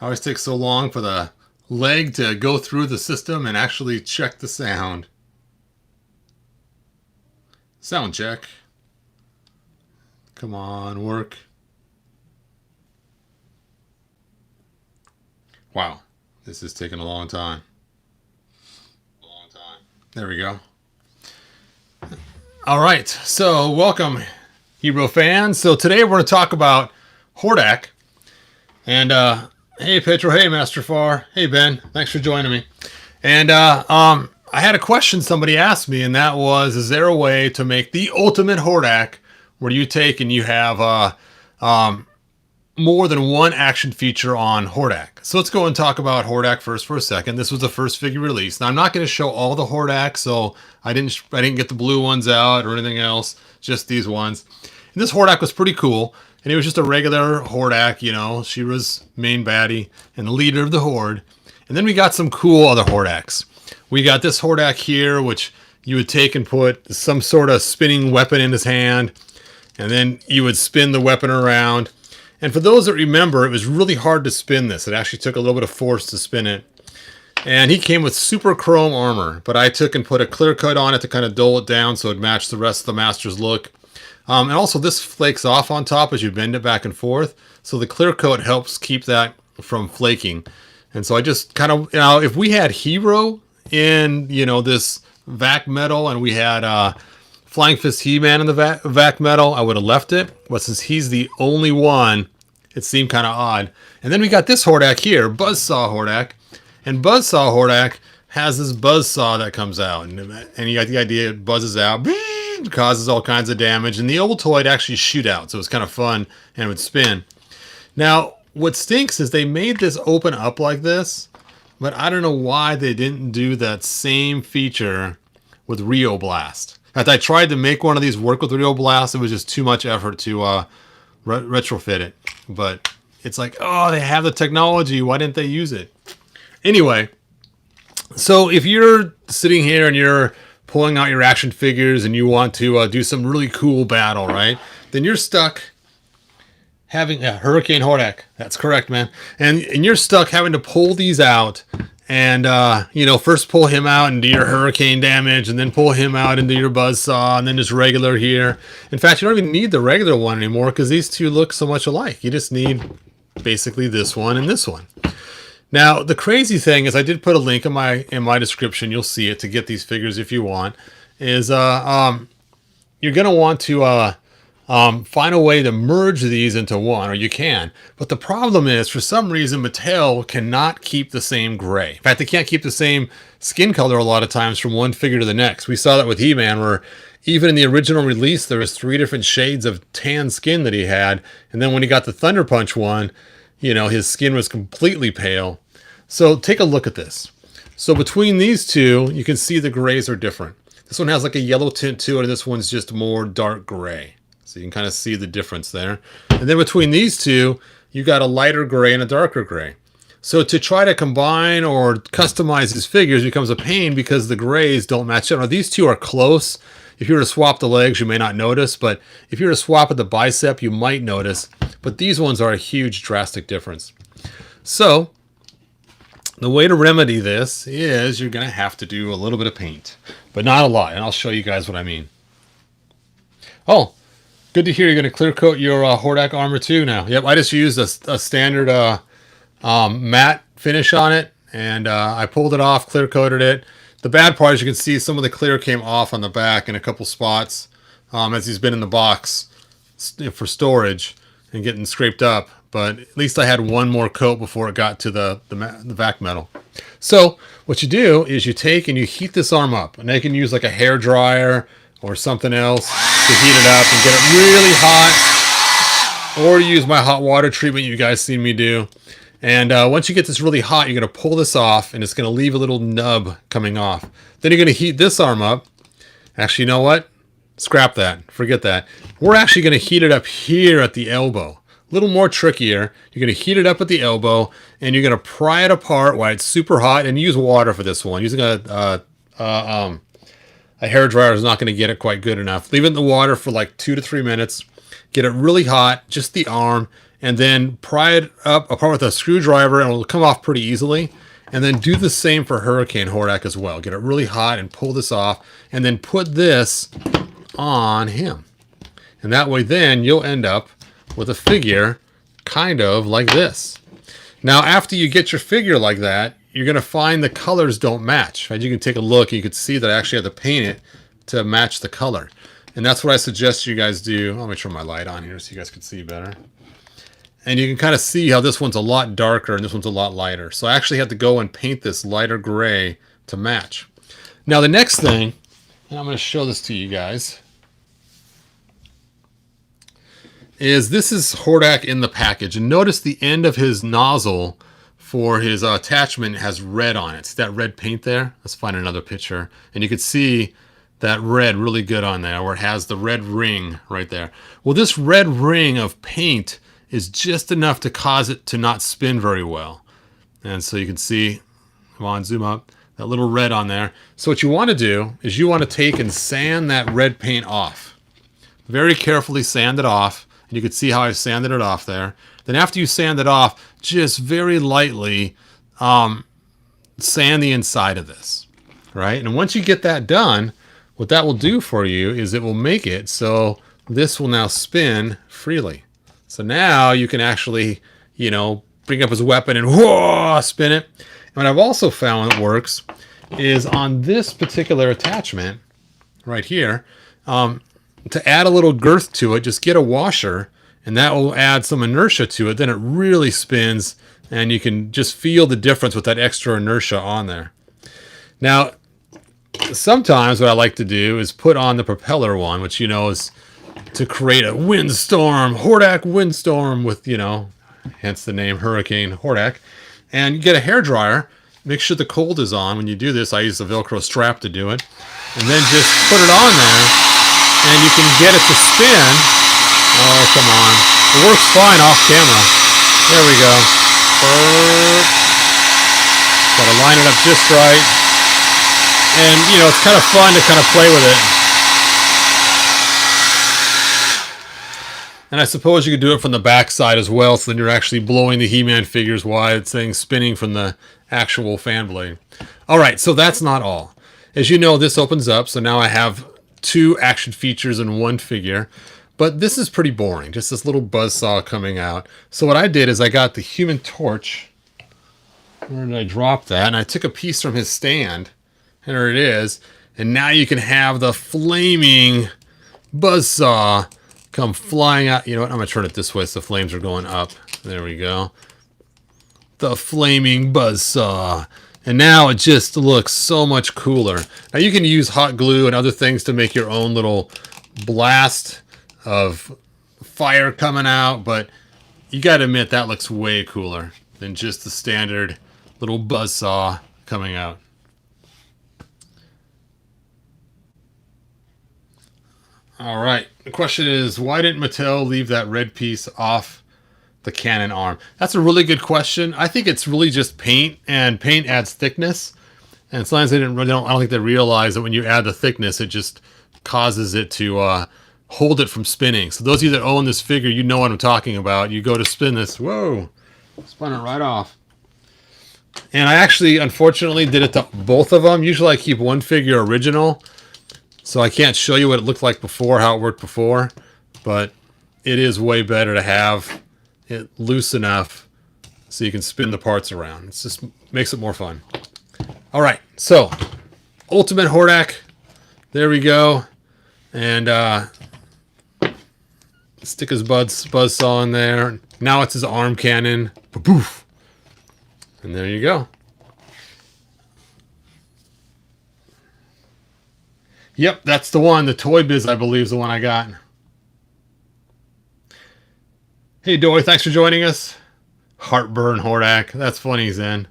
I always take so long for the leg to go through the system and actually check the sound. Sound check. Come on, work. Wow, this is taking a long time. There we go. All right, so welcome, Hero fans. So today we're going to talk about Hordak. And hey, Petro. Hey, Master Far. Hey, Ben. Thanks for joining me. And I had a question somebody asked me, and that was, is there a way to make the ultimate Hordak where you take and you have more than one action feature on Hordak? So let's go and talk about Hordak first for a second. This was the first figure release. Now I'm not going to show all the Hordak, so I didn't get the blue ones out or anything else, just these ones. And this Hordak was pretty cool, and it was just a regular Hordak, you know. She was main baddie and the leader of the Horde. And then we got some cool other Hordaks. We got this Hordak here, which you would take and put some sort of spinning weapon in his hand, and then you would spin the weapon around. And for those that remember, it was really hard to spin this. It actually took a little bit of force to spin it. And he came with super chrome armor, but I took and put a clear coat on it to kind of dull it down so it matched the rest of the Master's look. And also this flakes off on top as you bend it back and forth. So the clear coat helps keep that from flaking. And so I just kind of, if we had Hero in, this vac metal, and we had Flying Fist He-Man in the vac metal, I would have left it. But since he's the only one, it seemed kind of odd. And then we got this Hordak here, Buzzsaw Hordak. And Buzzsaw Hordak has this buzzsaw that comes out. And you got the idea, it buzzes out, causes all kinds of damage. And the old toy would actually shoot out, so it was kind of fun and it would spin. Now, what stinks is they made this open up like this, but I don't know why they didn't do that same feature with Rio Blast. In fact, I tried to make one of these work with Rio Blast. It was just too much effort to retrofit it. But it's like, oh, they have the technology. Why didn't they use it? Anyway, so if you're sitting here and you're pulling out your action figures and you want to do some really cool battle, right? Then you're stuck having a Hurricane Hordak. That's correct, man. And you're stuck having to pull these out and, first pull him out and do your hurricane damage, and then pull him out into your buzzsaw, and then just regular here. In fact, you don't even need the regular one anymore because these two look so much alike. You just need basically this one and this one. Now, the crazy thing is, I did put a link in my description. You'll see it to get these figures if you want. Is you're gonna want to find a way to merge these into one, or you can. But the problem is, for some reason, Mattel cannot keep the same gray. In fact, they can't keep the same skin color a lot of times from one figure to the next. We saw that with He-Man, where even in the original release, there was 3 different shades of tan skin that he had, and then when he got the Thunder Punch one, his skin was completely pale. So take a look at this. So between these two, you can see the grays are different. This one has like a yellow tint to it, and this one's just more dark gray. So you can kind of see the difference there. And then between these two, you got a lighter gray and a darker gray. So to try to combine or customize these figures becomes a pain because the grays don't match up. Now these two are close. If you were to swap the legs, you may not notice, but if you were to swap at the bicep, you might notice. But these ones are a huge, drastic difference. So the way to remedy this is you're going to have to do a little bit of paint, but not a lot. And I'll show you guys what I mean. Oh, good to hear you're going to clear coat your Hordak armor too now. Yep, I just used a standard matte finish on it, and I pulled it off, clear coated it. The bad part is you can see some of the clear came off on the back in a couple spots as he's been in the box for storage and getting scraped up. But at least I had one more coat before it got to the vac metal. So what you do is you take and you heat this arm up. And you can use like a hair dryer or something else to heat it up and get it really hot. Or use my hot water treatment you guys seen me do. And once you get this really hot, you're going to pull this off, and it's going to leave a little nub coming off. Then you're going to heat this arm up. Actually, you know what? Scrap that. Forget that. We're actually going to heat it up here at the elbow. A little more trickier. You're going to heat it up at the elbow, and you're going to pry it apart while it's super hot, and use water for this one. Using a hair dryer is not going to get it quite good enough. Leave it in the water for like 2 to 3 minutes. get it really hot, just the arm, and then pry it up apart with a screwdriver, and it'll come off pretty easily. And then do the same for Hurricane Hordak as well. Get it really hot and pull this off, and then put this on him. And that way then you'll end up with a figure kind of like this. Now, after you get your figure like that, you're going to find the colors don't match. Right? You can take a look. You can see that I actually have to paint it to match the color. And that's what I suggest you guys do. Let me turn my light on here so you guys can see better. And you can kind of see how this one's a lot darker and this one's a lot lighter. So I actually have to go and paint this lighter gray to match. Now the next thing, and I'm going to show this to you guys, is this is Hordak in the package. And notice the end of his nozzle for his attachment has red on it. See that red paint there? Let's find another picture. And you can see that red really good on there, where it has the red ring right there. Well, this red ring of paint is just enough to cause it to not spin very well. And so you can see, come on, zoom up, that little red on there. So what you want to do is you want to take and sand that red paint off. Very carefully sand it off. And you can see how I've sanded it off there. Then after you sand it off, just very lightly sand the inside of this, right? And once you get that done, what that will do for you is it will make it so this will now spin freely. So now you can actually, you know, bring up his weapon and whoa, spin it. And what I've also found that works is on this particular attachment right here, to add a little girth to it, just get a washer and that will add some inertia to it. Then it really spins and you can just feel the difference with that extra inertia on there. Now, sometimes what I like to do is put on the propeller one, which, you know, is to create a windstorm, Hordak windstorm with, you know, hence the name Hurricane Hordak. And you get a hairdryer, make sure the cold is on. When you do this, I use the Velcro strap to do it. And then just put it on there and you can get it to spin. Oh, come on. It works fine off camera. There we go. Gotta line it up just right. And, you know, it's kind of fun to kind of play with it. And I suppose you could do it from the back side as well, so then you're actually blowing the He-Man figures while it's spinning from the actual fan blade. All right, so that's not all. As you know, this opens up, so now I have 2 action features in one figure. But this is pretty boring, just this little buzzsaw coming out. So what I did is I got the Human Torch. Where did I drop that? And I took a piece from his stand. And there it is. And now you can have the flaming buzzsaw come flying out. You know what? I'm going to turn it this way so the flames are going up. There we go. The flaming buzzsaw. And now it just looks so much cooler. Now you can use hot glue and other things to make your own little blast of fire coming out. But you got to admit that looks way cooler than just the standard little buzzsaw coming out. All right, the question is, why didn't Mattel leave that red piece off the cannon arm? That's a really good question. I think it's really just paint, and paint adds thickness. And sometimes I don't think they realize that when you add the thickness, it just causes it to hold it from spinning. So those of you that own this figure, you know what I'm talking about. You go to spin this, whoa, spun it right off. And I actually, unfortunately, did it to both of them. Usually I keep one figure original, so I can't show you what it looked like before, how it worked before, but it is way better to have it loose enough so you can spin the parts around. It just makes it more fun. All right, so Ultimate Hordak, there we go. And stick his buzzsaw in there. Now it's his arm cannon. Poof. And there you go. Yep, that's the one. The Toy Biz, I believe, is the one I got. Hey, Doy, thanks for joining us. Heartburn Hordak. That's funny, Zen.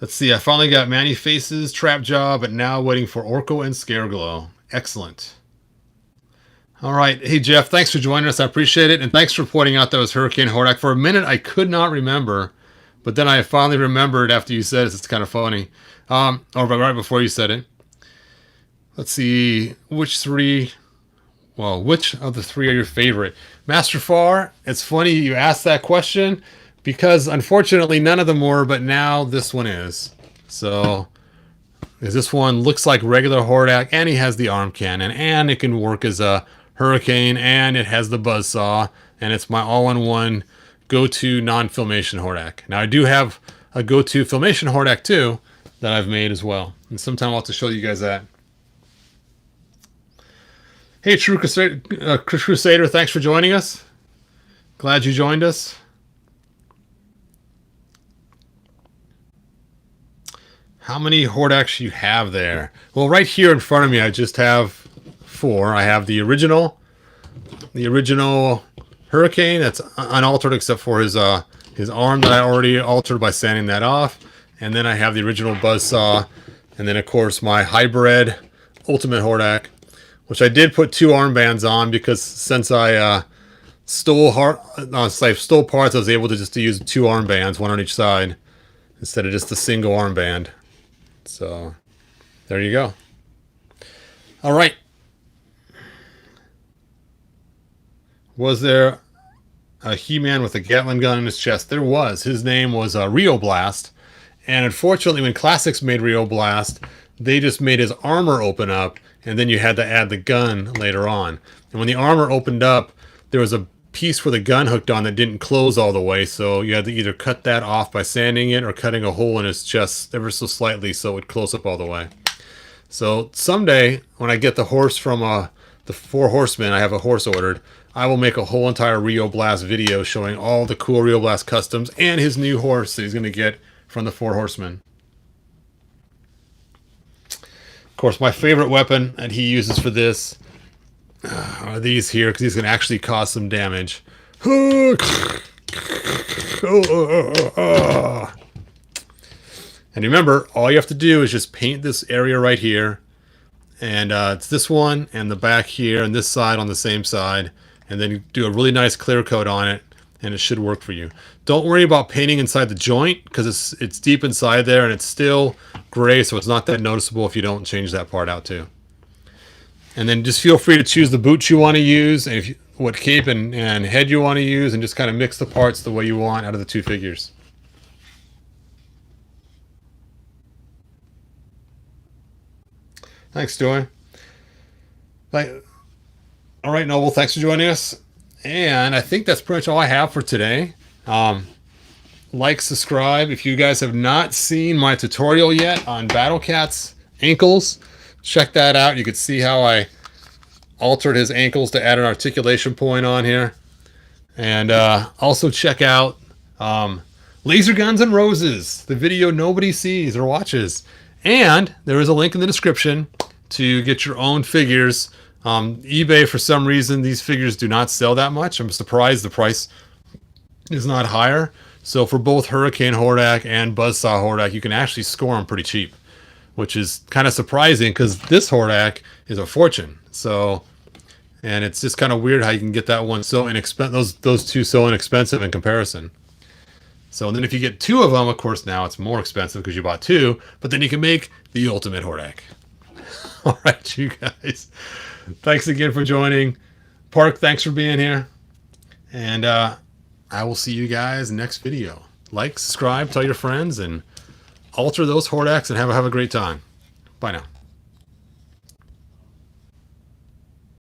Let's see. I finally got Manny Faces, Trap Jaw, but now waiting for Orko and Scareglow. Excellent. All right. Hey, Jeff, thanks for joining us. I appreciate it. And thanks for pointing out that was Hurricane Hordak. For a minute, I could not remember. But then I finally remembered after you said it. It's kind of funny. Or right before you said it. let's see, which three, well, which of the three are your favorite? Master Far, it's funny you asked that question because unfortunately none of them were, but now this one is. So, because this one looks like regular Hordak and he has the arm cannon and it can work as a Hurricane and it has the buzzsaw and it's my all-in-one go-to non-filmation Hordak. Now I do have a go-to filmation Hordak too that I've made as well. And sometime I'll have to show you guys that. Hey, True Crusader, thanks for joining us. Glad you joined us. How many Hordaks you have there? Well, right here in front of me, I just have 4. I have the original Hurricane that's unaltered except for his arm that I already altered by sanding that off. And then I have the original buzzsaw. And then, of course, my hybrid Ultimate Hordak, which I did put 2 armbands on because since I stole parts, I was able to just use 2 armbands, 1 on each side, instead of just a single armband. So, there you go. All right. Was there a He-Man with a Gatling gun in his chest? There was. His name was Rio Blast. And unfortunately, when Classics made Rio Blast, they just made his armor open up, and then you had to add the gun later on. And when the armor opened up, there was a piece where the gun hooked on that didn't close all the way, so you had to either cut that off by sanding it or cutting a hole in his chest ever so slightly so it would close up all the way. So someday, when I get the horse from the 4 Horsemen, I have a horse ordered, I will make a whole entire Rio Blast video showing all the cool Rio Blast customs and his new horse that he's going to get from the 4 Horsemen. Of course, my favorite weapon that he uses for this are these here, because these can actually cause some damage. And remember, all you have to do is just paint this area right here. And it's this one and the back here and this side on the same side. And then you do a really nice clear coat on it, and it should work for you. Don't worry about painting inside the joint, because it's deep inside there and it's still gray, so it's not that noticeable if you don't change that part out too. And then just feel free to choose the boots you want to use, and what cape and head you want to use, and just kind of mix the parts the way you want out of the 2 figures. Thanks, Joy. All right, Noble, thanks for joining us. And I think that's pretty much all I have for today. Like, subscribe. If you guys have not seen my tutorial yet on Battle Cat's ankles, check that out. You can see how I altered his ankles to add an articulation point on here. And also check out Laser Guns and Roses, the video nobody sees or watches. And there is a link in the description to get your own figures. eBay, for some reason, these figures do not sell that much. I'm surprised the price is not higher. So for both Hurricane Hordak and Buzzsaw Hordak, you can actually score them pretty cheap, which is kind of surprising because this Hordak is a fortune. So, and it's just kind of weird how you can get that one so inexpensive, those 2 so inexpensive in comparison. So then if you get 2 of them, of course, now it's more expensive because you bought 2, but then you can make the ultimate Hordak. All right, you guys. Thanks again for joining. Park, thanks for being here. And I will see you guys next video. Like, subscribe, tell your friends, and alter those Hordaks and have a great time. Bye now.